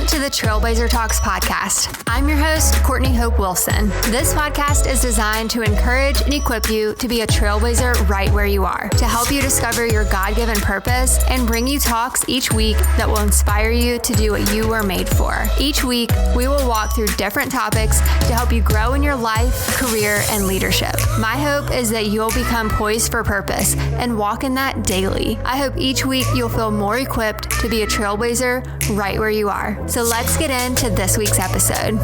to the Trailblazer Talks podcast. I'm your host, Courtney Hope Wilson. This podcast is designed to encourage and equip you to be a trailblazer right where you are, to help you discover your God-given purpose and bring you talks each week that will inspire you to do what you were made for. Each week, we will walk through different topics to help you grow in your life, career, and leadership. My hope is that you'll become poised for purpose and walk in that daily. I hope each week you'll feel more equipped to be a trailblazer right where you are. So let's get into this week's episode.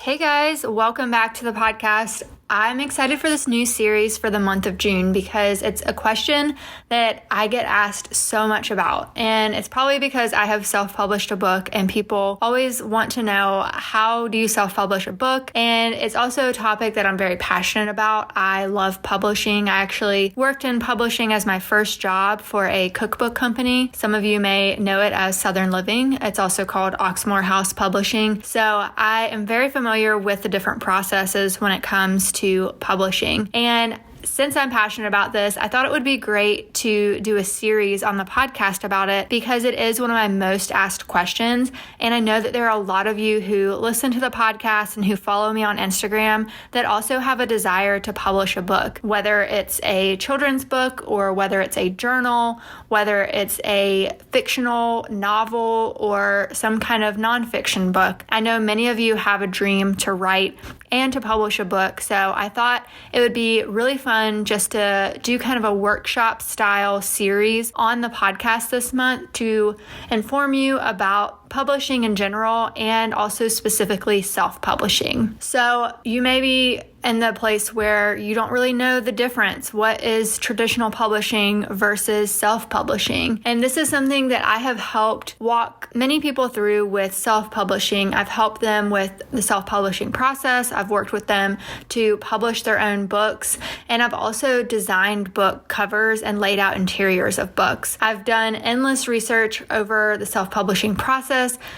Hey guys, welcome back to the podcast. I'm excited for this new series for the month of June because it's a question that I get asked so much about. And it's probably because I have self-published a book and people always want to know, how do you self-publish a book? And it's also a topic that I'm very passionate about. I love publishing. I actually worked in publishing as my first job for a cookbook company. Some of you may know it as Southern Living. It's also called Oxmoor House Publishing. So I am very familiar with the different processes when it comes to publishing. And since I'm passionate about this, I thought it would be great to do a series on the podcast about it because it is one of my most asked questions. And I know that there are a lot of you who listen to the podcast and who follow me on Instagram that also have a desire to publish a book, whether it's a children's book or whether it's a journal, whether it's a fictional novel or some kind of nonfiction book. I know many of you have a dream to write and to publish a book. So I thought it would be really fun just to do kind of a workshop style series on the podcast this month to inform you about publishing in general and also specifically self-publishing. So you may be in the place where you don't really know the difference. What is traditional publishing versus self-publishing? And this is something that I have helped walk many people through with self-publishing. I've helped them with the self-publishing process. I've worked with them to publish their own books. And I've also designed book covers and laid out interiors of books. I've done endless research over the self-publishing process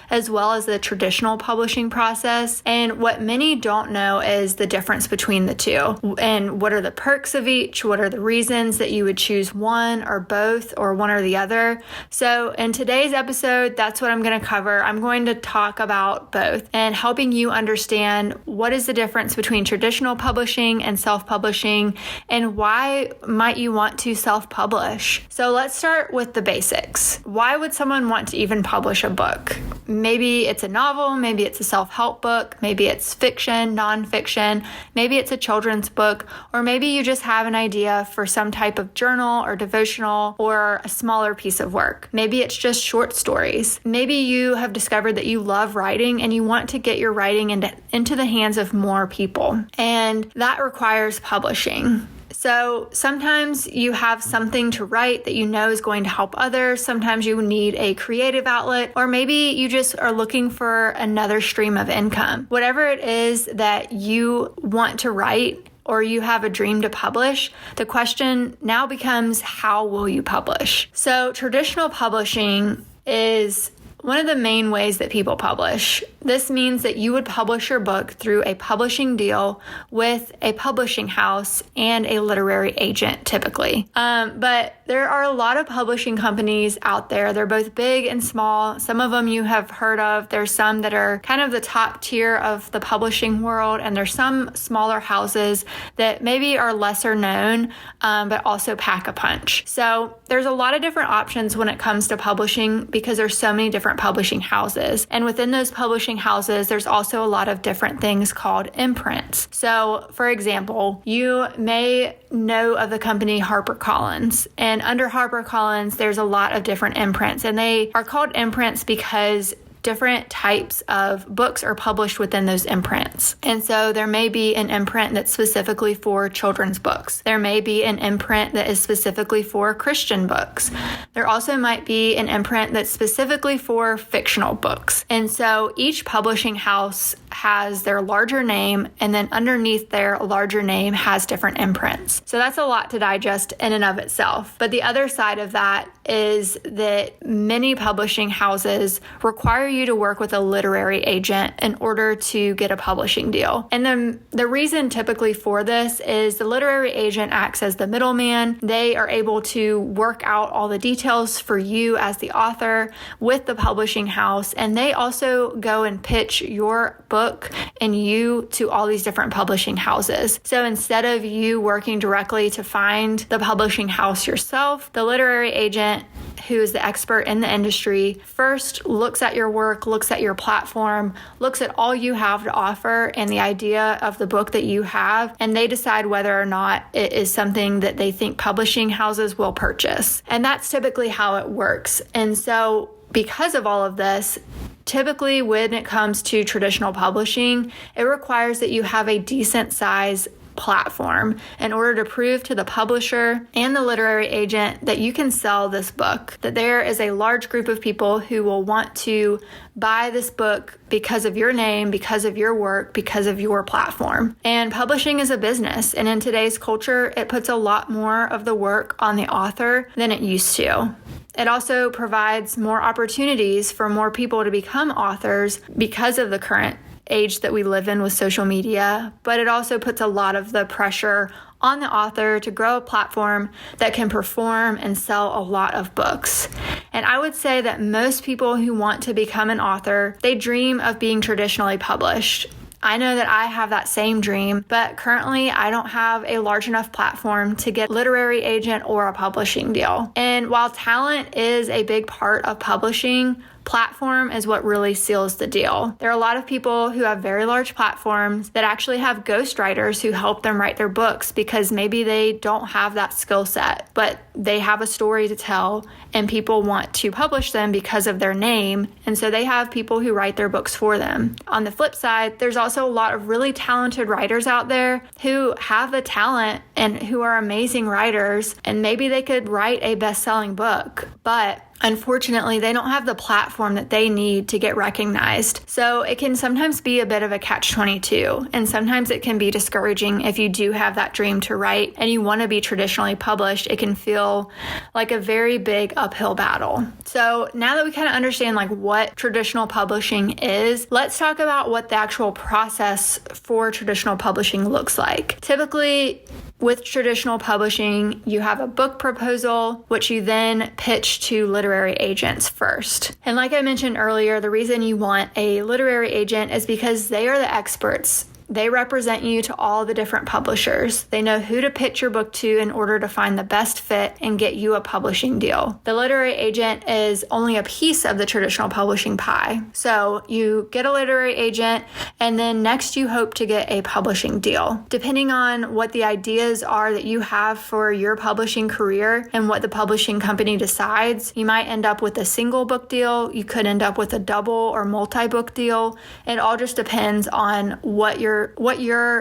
as well as the traditional publishing process. And what many don't know is the difference between the two and what are the perks of each, what are the reasons that you would choose one or both or one or the other. So in today's episode, that's what I'm going to cover. I'm going to talk about both and helping you understand what is the difference between traditional publishing and self-publishing and why might you want to self-publish. So let's start with the basics. Why would someone want to even publish a book? Maybe it's a novel, maybe it's a self-help book, maybe it's fiction, nonfiction, maybe it's a children's book, or maybe you just have an idea for some type of journal or devotional or a smaller piece of work. Maybe it's just short stories. Maybe you have discovered that you love writing and you want to get your writing into the hands of more people, and that requires publishing. So sometimes you have something to write that you know is going to help others. Sometimes you need a creative outlet, or maybe you just are looking for another stream of income. Whatever it is that you want to write or you have a dream to publish, the question now becomes, how will you publish? So traditional publishing is one of the main ways that people publish. This means that you would publish your book through a publishing deal with a publishing house and a literary agent, typically. But there are a lot of publishing companies out there. They're both big and small. Some of them you have heard of. There's some that are kind of the top tier of the publishing world, and there's some smaller houses that maybe are lesser known, but also pack a punch. So there's a lot of different options when it comes to publishing because there's so many different publishing houses. And within those publishing houses, there's also a lot of different things called imprints. So for example, you may know of the company HarperCollins, and under HarperCollins, there's a lot of different imprints, and they are called imprints because different types of books are published within those imprints. And so there may be an imprint that's specifically for children's books. There may be an imprint that is specifically for Christian books. There also might be an imprint that's specifically for fictional books. And so each publishing house has their larger name, and then underneath their larger name has different imprints. So that's a lot to digest in and of itself. But the other side of that is that many publishing houses require you to work with a literary agent in order to get a publishing deal. And then the reason typically for this is the literary agent acts as the middleman. They are able to work out all the details for you as the author with the publishing house, and they also go and pitch your book and you to all these different publishing houses. So instead of you working directly to find the publishing house yourself, the literary agent, who is the expert in the industry, first looks at your work, looks at your platform, looks at all you have to offer and the idea of the book that you have, and they decide whether or not it is something that they think publishing houses will purchase. And that's typically how it works. And so because of all of this, typically when it comes to traditional publishing, it requires that you have a decent size platform in order to prove to the publisher and the literary agent that you can sell this book, that there is a large group of people who will want to buy this book because of your name, because of your work, because of your platform. And publishing is a business, and in today's culture, it puts a lot more of the work on the author than it used to. It also provides more opportunities for more people to become authors because of the current age that we live in with social media, but it also puts a lot of the pressure on the author to grow a platform that can perform and sell a lot of books. And I would say that most people who want to become an author, they dream of being traditionally published. I know that I have that same dream, but currently I don't have a large enough platform to get a literary agent or a publishing deal. And while talent is a big part of publishing, platform is what really seals the deal. There are a lot of people who have very large platforms that actually have ghostwriters who help them write their books because maybe they don't have that skill set, but they have a story to tell and people want to publish them because of their name. And so they have people who write their books for them. On the flip side, there's also a lot of really talented writers out there who have the talent and who are amazing writers, and maybe they could write a best-selling book, but unfortunately, they don't have the platform that they need to get recognized. So it can sometimes be a bit of a catch-22, and sometimes it can be discouraging if you do have that dream to write and you want to be traditionally published. It can feel like a very big uphill battle. So now that we kind of understand like what traditional publishing is, let's talk about what the actual process for traditional publishing looks like. Typically, with traditional publishing, you have a book proposal, which you then pitch to literary agents first. And like I mentioned earlier, the reason you want a literary agent is because they are the experts. They represent you to all the different publishers. They know who to pitch your book to in order to find the best fit and get you a publishing deal. The literary agent is only a piece of the traditional publishing pie. So you get a literary agent, and then next you hope to get a publishing deal. Depending on what the ideas are that you have for your publishing career and what the publishing company decides, you might end up with a single book deal. You could end up with a double or multi-book deal. It all just depends on what your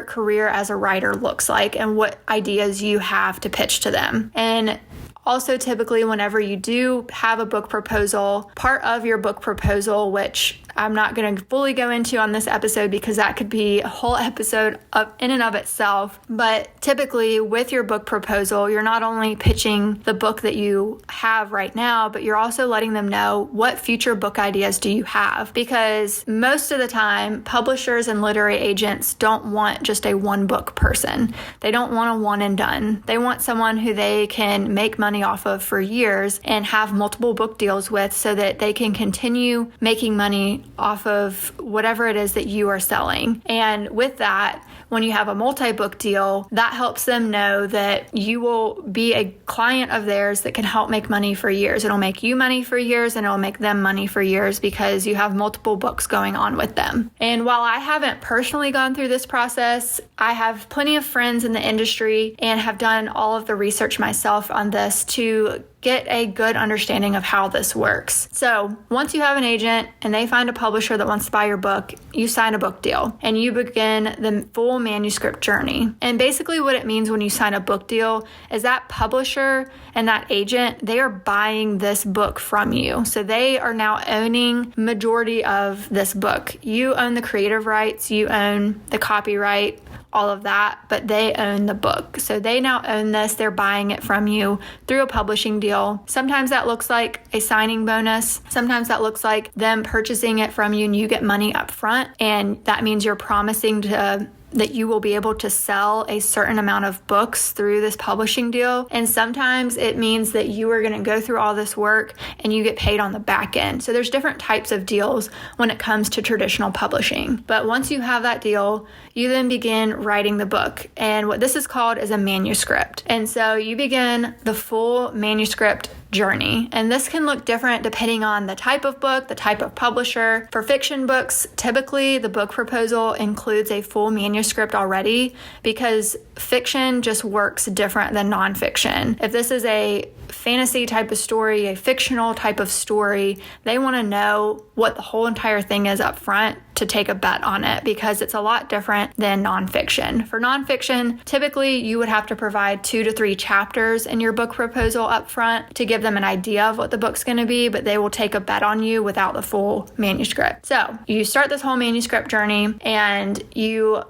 career as a writer looks like and what ideas you have to pitch to them. And also, typically, whenever you do have a book proposal, part of your book proposal, which I'm not going to fully go into on this episode because that could be a whole episode in and of itself, but typically with your book proposal, you're not only pitching the book that you have right now, but you're also letting them know what future book ideas do you have, because most of the time, publishers and literary agents don't want just a one book person. They don't want a one and done. They want someone who they can make money off of for years and have multiple book deals with so that they can continue making money off of whatever it is that you are selling. And with that, when you have a multi-book deal, that helps them know that you will be a client of theirs that can help make money for years. It'll make you money for years, and it'll make them money for years because you have multiple books going on with them. And while I haven't personally gone through this process, I have plenty of friends in the industry and have done all of the research myself on this to get a good understanding of how this works. So once you have an agent and they find a publisher that wants to buy your book, you sign a book deal and you begin the full manuscript journey. And basically what it means when you sign a book deal is that publisher and that agent, they are buying this book from you. So they are now owning majority of this book. You own the creative rights, you own the copyright, all of that, but they own the book. So they now own this. They're buying it from you through a publishing deal. Sometimes that looks like a signing bonus. Sometimes that looks like them purchasing it from you and you get money up front. And that means you're promising that you will be able to sell a certain amount of books through this publishing deal. And sometimes it means that you are going to go through all this work and you get paid on the back end. So there's different types of deals when it comes to traditional publishing. But once you have that deal, you then begin writing the book. And what this is called is a manuscript. And so you begin the full manuscript journey. And this can look different depending on the type of book, the type of publisher. For fiction books, typically the book proposal includes a full manuscript already because fiction just works different than nonfiction. If this is a fantasy type of story, a fictional type of story, they want to know what the whole entire thing is up front to take a bet on it because it's a lot different than nonfiction. For nonfiction, typically you would have to provide 2 to 3 chapters in your book proposal up front to give them an idea of what the book's going to be, but they will take a bet on you without the full manuscript. So you start this whole manuscript journey and you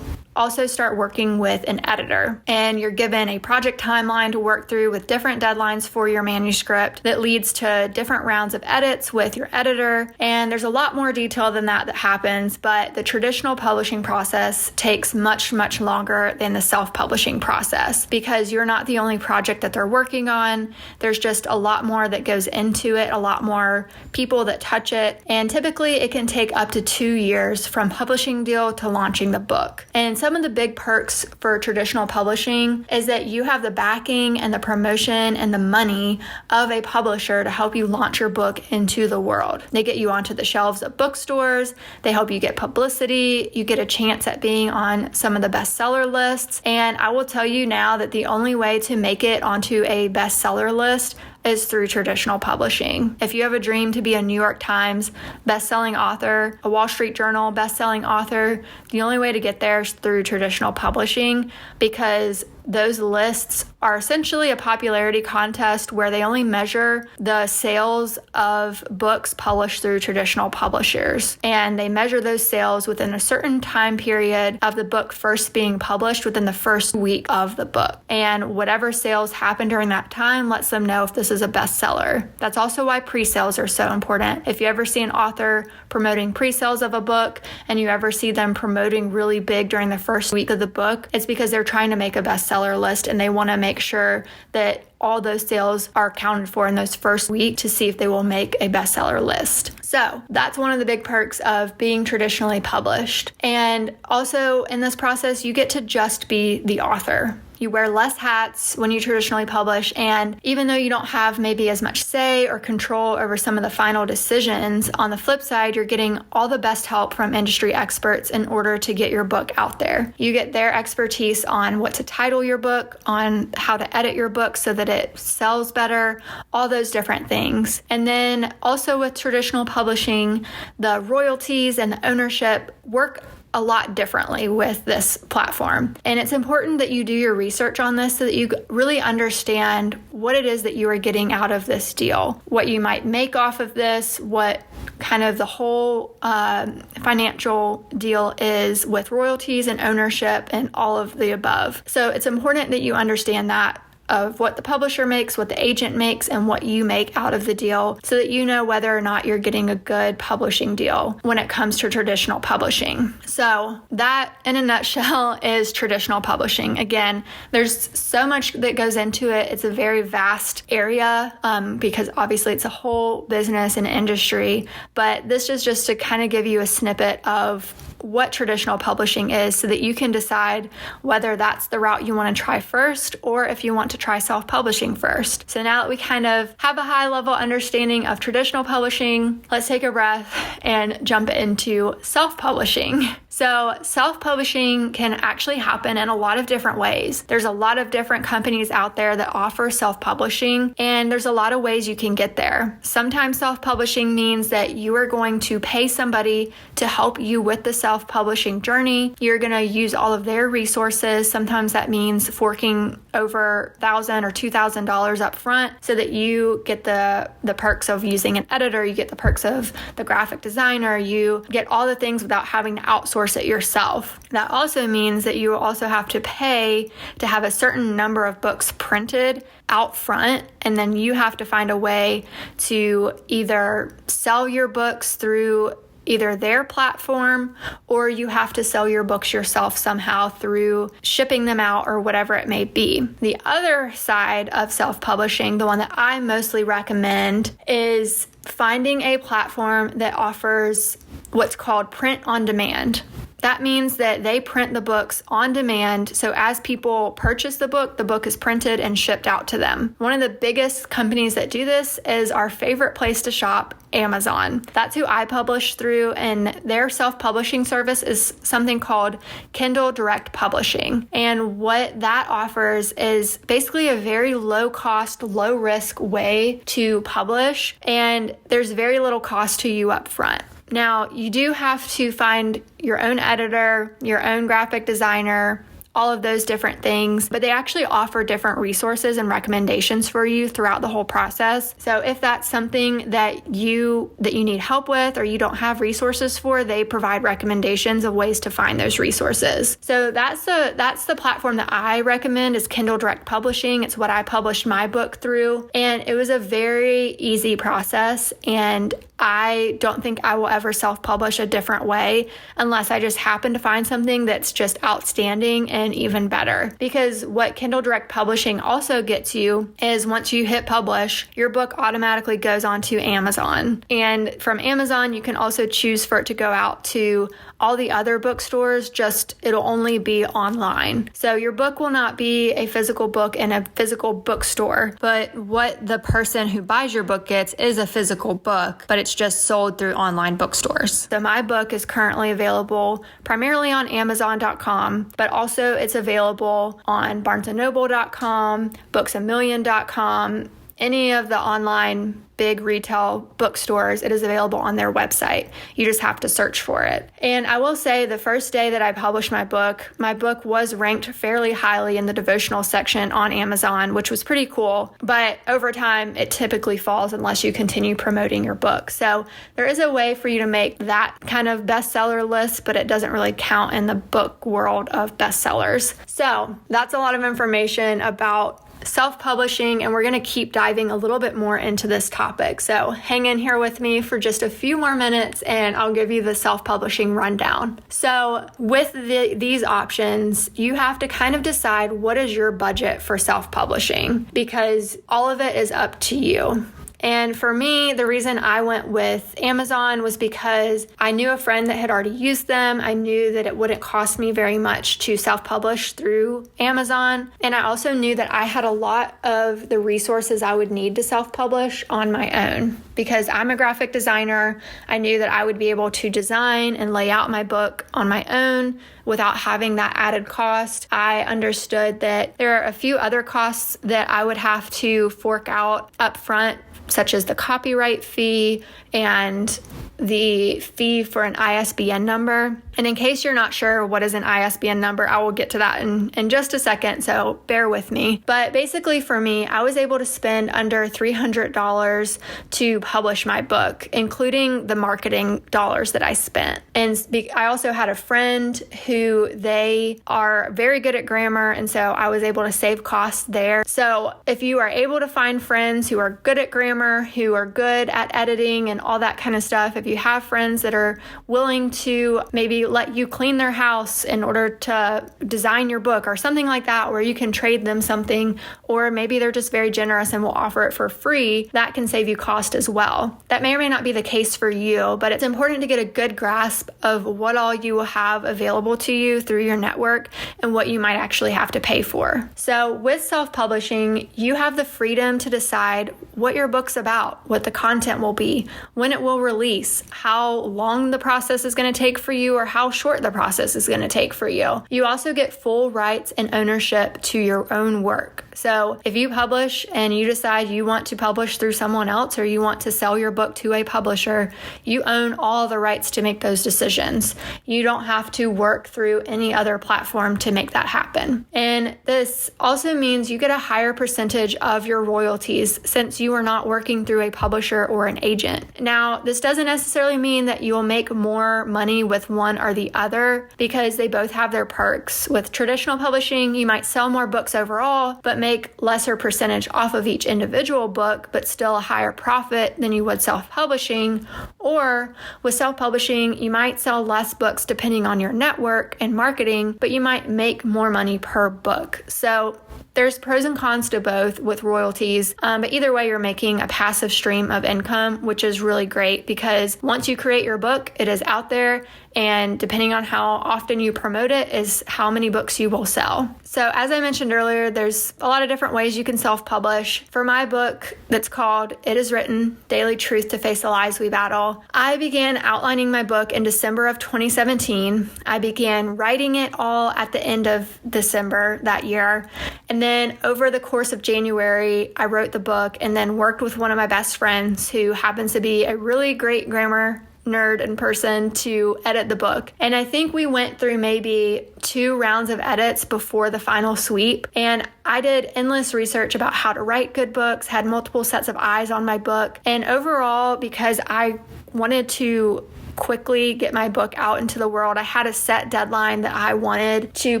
also start working with an editor, and you're given a project timeline to work through with different deadlines for your manuscript that leads to different rounds of edits with your editor. And there's a lot more detail than that happens, but the traditional publishing process takes much, much longer than the self-publishing process because you're not the only project that they're working on. There's just a lot more that goes into it, a lot more people that touch it. And typically it can take up to 2 years from publishing deal to launching the book. And some of the big perks for traditional publishing is that you have the backing and the promotion and the money of a publisher to help you launch your book into the world. They get you onto the shelves of bookstores. They help you get publicity. You get a chance at being on some of the bestseller lists. And I will tell you now that the only way to make it onto a bestseller list is through traditional publishing. If you have a dream to be a New York Times best-selling author, a Wall Street Journal best-selling author, the only way to get there is through traditional publishing because those lists are essentially a popularity contest where they only measure the sales of books published through traditional publishers. And they measure those sales within a certain time period of the book first being published within the first week of the book. And whatever sales happen during that time lets them know if this is a bestseller. That's also why pre-sales are so important. If you ever see an author promoting pre-sales of a book and you ever see them promoting really big during the first week of the book, it's because they're trying to make a bestseller list and they want to make sure that all those sales are accounted for in those first week to see if they will make a bestseller list. So that's one of the big perks of being traditionally published. And also in this process, you get to just be the author. You wear less hats when you traditionally publish, and even though you don't have maybe as much say or control over some of the final decisions, on the flip side, you're getting all the best help from industry experts in order to get your book out there. You get their expertise on what to title your book, on how to edit your book so that it sells better, all those different things. And then also with traditional publishing, the royalties and the ownership work a lot differently with this platform. And it's important that you do your research on this so that you really understand what it is that you are getting out of this deal, what you might make off of this, what kind of the whole financial deal is with royalties and ownership and all of the above. So it's important that you understand that of what the publisher makes, what the agent makes, and what you make out of the deal so that you know whether or not you're getting a good publishing deal when it comes to traditional publishing. So that, in a nutshell, is traditional publishing. Again, there's so much that goes into it. It's a very vast area because obviously it's a whole business and industry, but this is just to kind of give you a snippet of what traditional publishing is so that you can decide whether that's the route you want to try first or if you want to try self-publishing first. So now that we kind of have a high level understanding of traditional publishing, let's take a breath and jump into self-publishing. So self-publishing can actually happen in a lot of different ways. There's a lot of different companies out there that offer self-publishing, and there's a lot of ways you can get there. Sometimes self-publishing means that you are going to pay somebody to help you with the self-publishing journey. You're going to use all of their resources. Sometimes that means forking over $1,000 or $2,000 up front so that you get the perks of using an editor, you get the perks of the graphic designer, you get all the things without having to outsource it yourself. That also means that you also have to pay to have a certain number of books printed out front, and then you have to find a way to either sell your books through either their platform, or you have to sell your books yourself somehow through shipping them out or whatever it may be. The other side of self-publishing, the one that I mostly recommend, is finding a platform that offers what's called print on demand. That means that they print the books on demand. So as people purchase the book is printed and shipped out to them. One of the biggest companies that do this is our favorite place to shop, Amazon. That's who I publish through, and their self-publishing service is something called Kindle Direct Publishing. And what that offers is basically a very low cost, low risk way to publish, and there's very little cost to you up front. Now, you do have to find your own editor, your own graphic designer, all of those different things, but they actually offer different resources and recommendations for you throughout the whole process. So if that's something that you need help with or you don't have resources for, they provide recommendations of ways to find those resources. So that's the platform that I recommend, is Kindle Direct Publishing. It's what I published my book through, and it was a very easy process, and I don't think I will ever self-publish a different way unless I just happen to find something that's just outstanding and even better. Because what Kindle Direct Publishing also gets you is once you hit publish, your book automatically goes onto Amazon. And from Amazon, you can also choose for it to go out to all the other bookstores, just it'll only be online. So your book will not be a physical book in a physical bookstore, but what the person who buys your book gets is a physical book, but it's just sold through online bookstores. So my book is currently available primarily on Amazon.com, but also it's available on BarnesandNoble.com, BooksAMillion.com, any of the online big retail bookstores. It is available on their website. You just have to search for it. And I will say the first day that I published my book was ranked fairly highly in the devotional section on Amazon, which was pretty cool. But over time, it typically falls unless you continue promoting your book. So there is a way for you to make that kind of bestseller list, but it doesn't really count in the book world of bestsellers. So that's a lot of information about self-publishing, and we're going to keep diving a little bit more into this topic. So hang in here with me for just a few more minutes and I'll give you the self-publishing rundown. So with these options, you have to kind of decide what is your budget for self-publishing, because all of it is up to you. And for me, the reason I went with Amazon was because I knew a friend that had already used them. I knew that it wouldn't cost me very much to self-publish through Amazon. And I also knew that I had a lot of the resources I would need to self-publish on my own. Because I'm a graphic designer, I knew that I would be able to design and lay out my book on my own without having that added cost. I understood that there are a few other costs that I would have to fork out up front, such as the copyright fee and the fee for an ISBN number. And in case you're not sure what is an ISBN number, I will get to that in just a second, so bear with me. But basically for me, I was able to spend under $300 to publish my book, including the marketing dollars that I spent. And I also had a friend who they are very good at grammar, and so I was able to save costs there. So if you are able to find friends who are good at grammar, who are good at editing and all that kind of stuff, if if you have friends that are willing to maybe let you clean their house in order to design your book or something like that, where you can trade them something, or maybe they're just very generous and will offer it for free, that can save you cost as well. That may or may not be the case for you, but it's important to get a good grasp of what all you will have available to you through your network and what you might actually have to pay for. So with self-publishing, you have the freedom to decide what your book's about, what the content will be, when it will release, how long the process is going to take for you, or how short the process is going to take for you. You also get full rights and ownership to your own work. So if you publish and you decide you want to publish through someone else, or you want to sell your book to a publisher, you own all the rights to make those decisions. You don't have to work through any other platform to make that happen. And this also means you get a higher percentage of your royalties since you are not working through a publisher or an agent. Now, this doesn't necessarily mean that you'll make more money with one or the other, because they both have their perks. With traditional publishing, you might sell more books overall, but make lesser percentage off of each individual book, but still a higher profit than you would self-publishing. Or with self-publishing, you might sell less books depending on your network and marketing, but you might make more money per book. So there's pros and cons to both with royalties, but either way, you're making a passive stream of income, which is really great because once you create your book, it is out there, and depending on how often you promote it is how many books you will sell. So as I mentioned earlier, there's a lot of different ways you can self-publish. For my book that's called It Is Written, Daily Truth to Face the Lies We Battle, I began outlining my book in December of 2017. I began writing it all at the end of December that year. And then over the course of January, I wrote the book and then worked with one of my best friends who happens to be a really great grammar nerd and person to edit the book. And I think we went through maybe 2 rounds of edits before the final sweep. And I did endless research about how to write good books, had multiple sets of eyes on my book. And overall, because I wanted to quickly get my book out into the world, I had a set deadline that I wanted to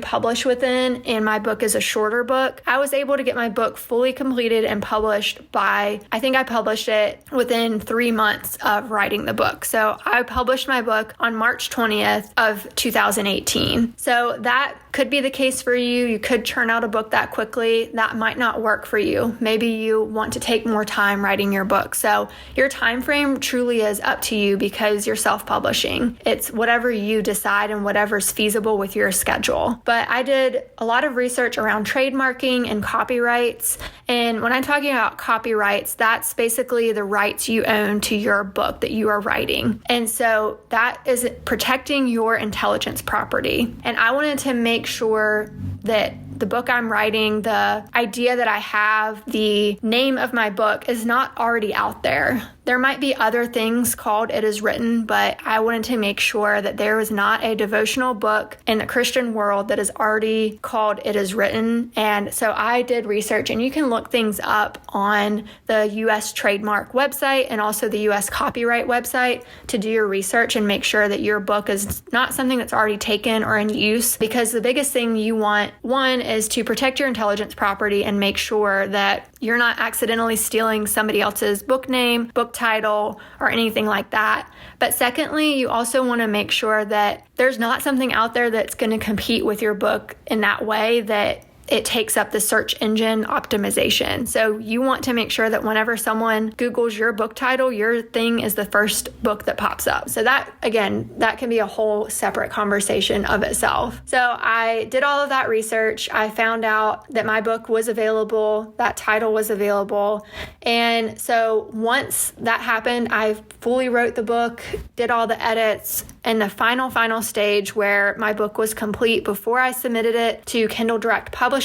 publish within, and my book is a shorter book. I was able to get my book fully completed and published I think I published it within 3 months of writing the book. So I published my book on March 20th of 2018. So that could be the case for you. You could churn out a book that quickly. That might not work for you. Maybe you want to take more time writing your book. So your time frame truly is up to you because you're self-publishing. It's whatever you decide and whatever's feasible with your schedule. But I did a lot of research around trademarking and copyrights. And when I'm talking about copyrights, that's basically the rights you own to your book that you are writing. And so that is protecting your intelligence property. And I wanted to make sure that the book I'm writing, the idea that I have, the name of my book is not already out there. There might be other things called It Is Written, but I wanted to make sure that there was not a devotional book in the Christian world that is already called It Is Written. And so I did research, and you can look things up on the U.S. trademark website and also the U.S. copyright website to do your research and make sure that your book is not something that's already taken or in use, because the biggest thing you want, one, is to protect your intelligence property and make sure that you're not accidentally stealing somebody else's book name, book title, or anything like that. But secondly, you also want to make sure that there's not something out there that's going to compete with your book in that way that it takes up the search engine optimization. So you want to make sure that whenever someone Googles your book title, your thing is the first book that pops up. So that, again, that can be a whole separate conversation of itself. So I did all of that research. I found out that my book was available, that title was available. And so once that happened, I fully wrote the book, did all the edits, and the final stage where my book was complete before I submitted it to Kindle Direct Publishing,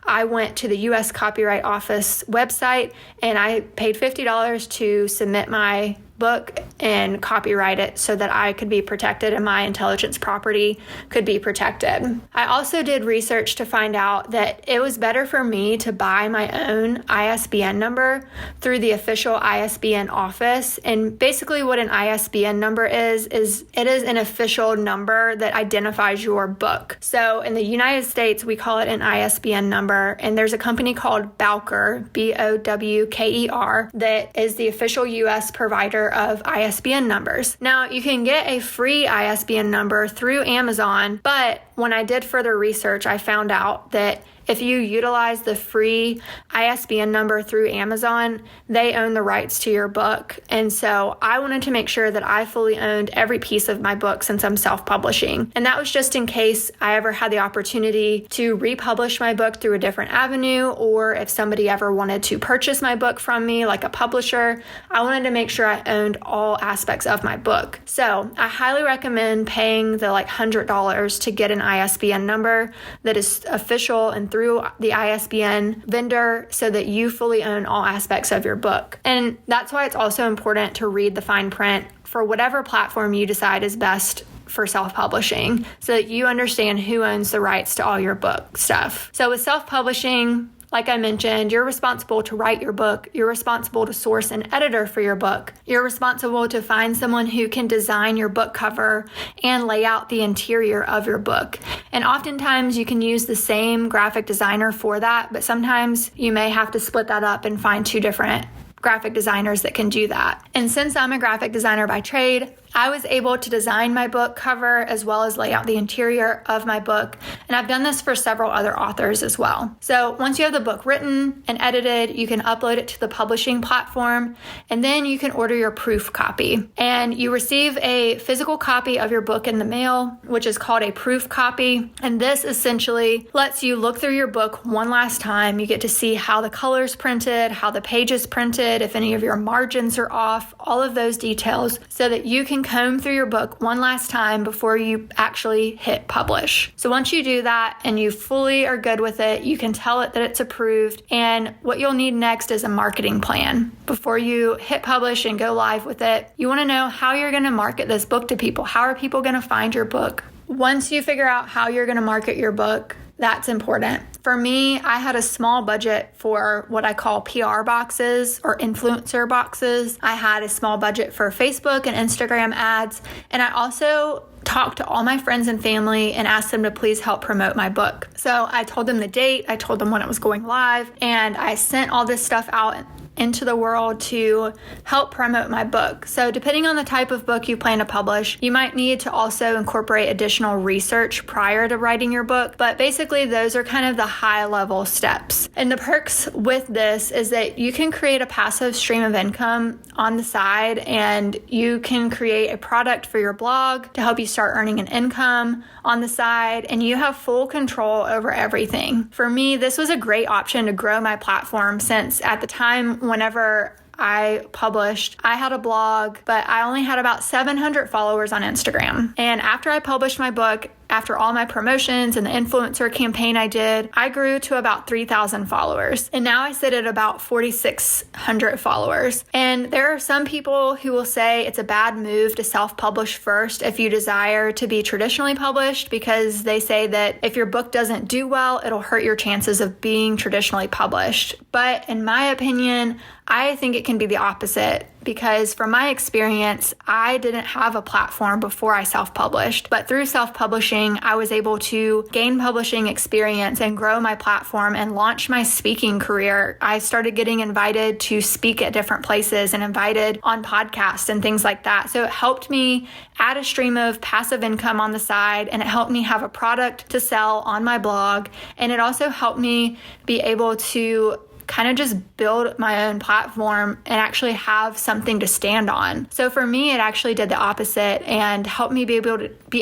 I went to the U.S. Copyright Office website and I paid $50 to submit my book and copyright it so that I could be protected and my intelligence property could be protected. I also did research to find out that it was better for me to buy my own ISBN number through the official ISBN office. And basically what an ISBN number is it is an official number that identifies your book. So in the United States, we call it an ISBN number, and there's a company called Bowker, Bowker, that is the official U.S. provider of ISBN numbers. Now, you can get a free ISBN number through Amazon, but when I did further research, I found out that if you utilize the free ISBN number through Amazon, they own the rights to your book. And so I wanted to make sure that I fully owned every piece of my book since I'm self-publishing. And that was just in case I ever had the opportunity to republish my book through a different avenue, or if somebody ever wanted to purchase my book from me, like a publisher, I wanted to make sure I owned all aspects of my book. So I highly recommend paying the $100 to get an ISBN number that is official and through the ISBN vendor so that you fully own all aspects of your book. And that's why it's also important to read the fine print for whatever platform you decide is best for self-publishing so that you understand who owns the rights to all your book stuff. So with self-publishing, like I mentioned, you're responsible to write your book. You're responsible to source an editor for your book. You're responsible to find someone who can design your book cover and lay out the interior of your book. And oftentimes you can use the same graphic designer for that, but sometimes you may have to split that up and find two different graphic designers that can do that. And since I'm a graphic designer by trade, I was able to design my book cover as well as lay out the interior of my book. And I've done this for several other authors as well. So once you have the book written and edited, you can upload it to the publishing platform, and then you can order your proof copy. And you receive a physical copy of your book in the mail, which is called a proof copy. And this essentially lets you look through your book one last time. You get to see how the color's printed, how the page is printed, if any of your margins are off, all of those details, so that you can comb through your book one last time before you actually hit publish. So once you do that and you fully are good with it, you can tell it that it's approved. And what you'll need next is a marketing plan. Before you hit publish and go live with it, you want to know how you're going to market this book to people. How are people going to find your book? Once you figure out how you're going to market your book, that's important. For me, I had a small budget for what I call PR boxes or influencer boxes. I had a small budget for Facebook and Instagram ads. And I also talked to all my friends and family and asked them to please help promote my book. So I told them the date, I told them when it was going live, and I sent all this stuff out into the world to help promote my book. So depending on the type of book you plan to publish, you might need to also incorporate additional research prior to writing your book. But basically, those are kind of the high level steps. And the perks with this is that you can create a passive stream of income on the side, and you can create a product for your blog to help you start earning an income on the side, and you have full control over everything. For me, this was a great option to grow my platform, since at the time whenever I published, I had a blog, but I only had about 700 followers on Instagram. And after I published my book, after all my promotions and the influencer campaign I did, I grew to about 3,000 followers. And now I sit at about 4,600 followers. And there are some people who will say it's a bad move to self-publish first if you desire to be traditionally published, because they say that if your book doesn't do well, it'll hurt your chances of being traditionally published. But in my opinion, I think it can be the opposite, because from my experience, I didn't have a platform before I self-published, but through self-publishing, I was able to gain publishing experience and grow my platform and launch my speaking career. I started getting invited to speak at different places and invited on podcasts and things like that. So it helped me add a stream of passive income on the side, and it helped me have a product to sell on my blog. And it also helped me be able to kind of just build my own platform and actually have something to stand on. So for me, it actually did the opposite and helped me be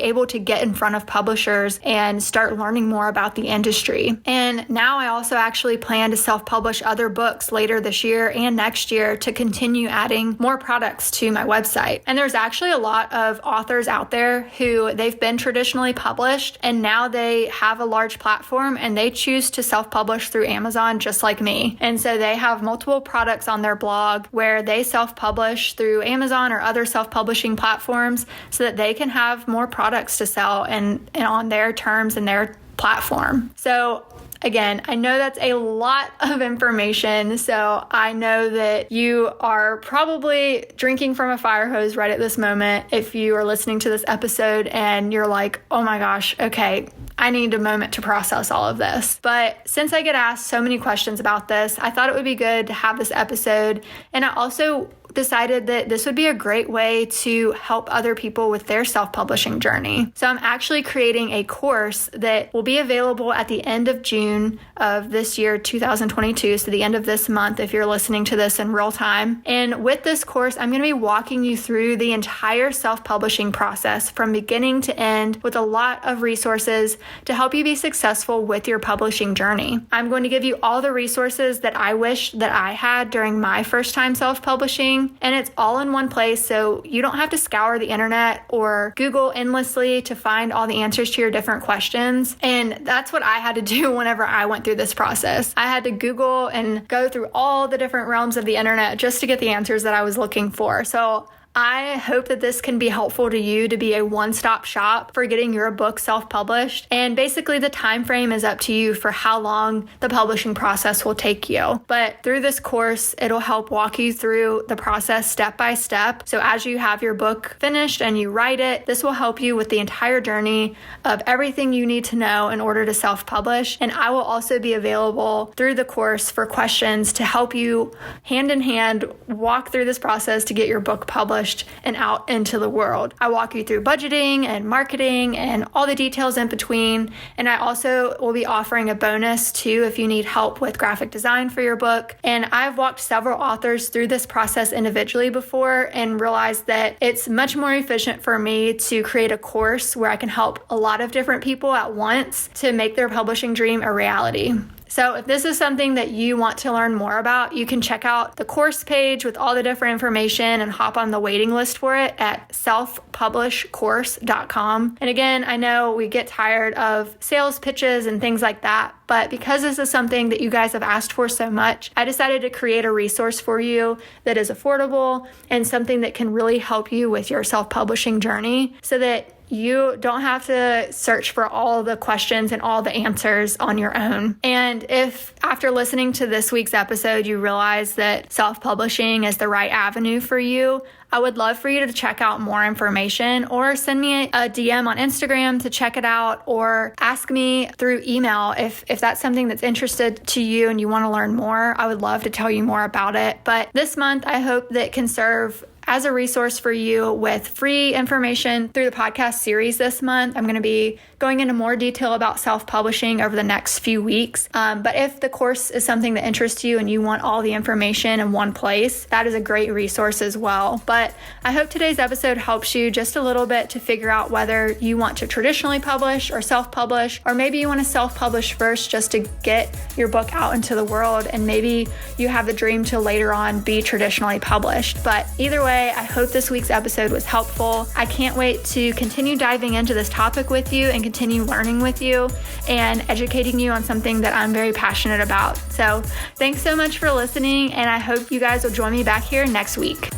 able to get in front of publishers and start learning more about the industry. And now I also actually plan to self-publish other books later this year and next year to continue adding more products to my website. And there's actually a lot of authors out there who they've been traditionally published and now they have a large platform and they choose to self-publish through Amazon just like me. And so they have multiple products on their blog where they self-publish through Amazon or other self-publishing platforms so that they can have more products to sell and on their terms and their platform. So again, I know that's a lot of information, so I know that you are probably drinking from a fire hose right at this moment if you are listening to this episode and you're like, oh my gosh, okay, I need a moment to process all of this. But since I get asked so many questions about this, I thought it would be good to have this episode. And I also decided that this would be a great way to help other people with their self-publishing journey. So I'm actually creating a course that will be available at the end of June of this year, 2022, so the end of this month if you're listening to this in real time. And with this course, I'm going to be walking you through the entire self-publishing process from beginning to end with a lot of resources to help you be successful with your publishing journey. I'm going to give you all the resources that I wish that I had during my first time self-publishing, and it's all in one place, so you don't have to scour the internet or Google endlessly to find all the answers to your different questions. And that's what I had to do whenever I went through this process. I had to Google and go through all the different realms of the internet just to get the answers that I was looking for. So I hope that this can be helpful to you to be a one-stop shop for getting your book self-published. And basically the time frame is up to you for how long the publishing process will take you. But through this course, it'll help walk you through the process step by step. So as you have your book finished and you write it, this will help you with the entire journey of everything you need to know in order to self-publish. And I will also be available through the course for questions to help you hand in hand walk through this process to get your book published and out into the world. I walk you through budgeting and marketing and all the details in between. And I also will be offering a bonus too if you need help with graphic design for your book. And I've walked several authors through this process individually before and realized that it's much more efficient for me to create a course where I can help a lot of different people at once to make their publishing dream a reality. So if this is something that you want to learn more about, you can check out the course page with all the different information and hop on the waiting list for it at selfpublishcourse.com. And again, I know we get tired of sales pitches and things like that, but because this is something that you guys have asked for so much, I decided to create a resource for you that is affordable and something that can really help you with your self-publishing journey so that you don't have to search for all the questions and all the answers on your own. And if after listening to this week's episode, you realize that self-publishing is the right avenue for you, I would love for you to check out more information or send me a DM on Instagram to check it out or ask me through email if that's something that's interested to you and you want to learn more. I would love to tell you more about it. But this month, I hope that can serve as a resource for you with free information through the podcast series this month. I'm going to be going into more detail about self-publishing over the next few weeks. But if the course is something that interests you and you want all the information in one place, that is a great resource as well. But I hope today's episode helps you just a little bit to figure out whether you want to traditionally publish or self-publish, or maybe you want to self-publish first just to get your book out into the world, and maybe you have the dream to later on be traditionally published. But either way, I hope this week's episode was helpful. I can't wait to continue diving into this topic with you and continue learning with you and educating you on something that I'm very passionate about. So thanks so much for listening, and I hope you guys will join me back here next week.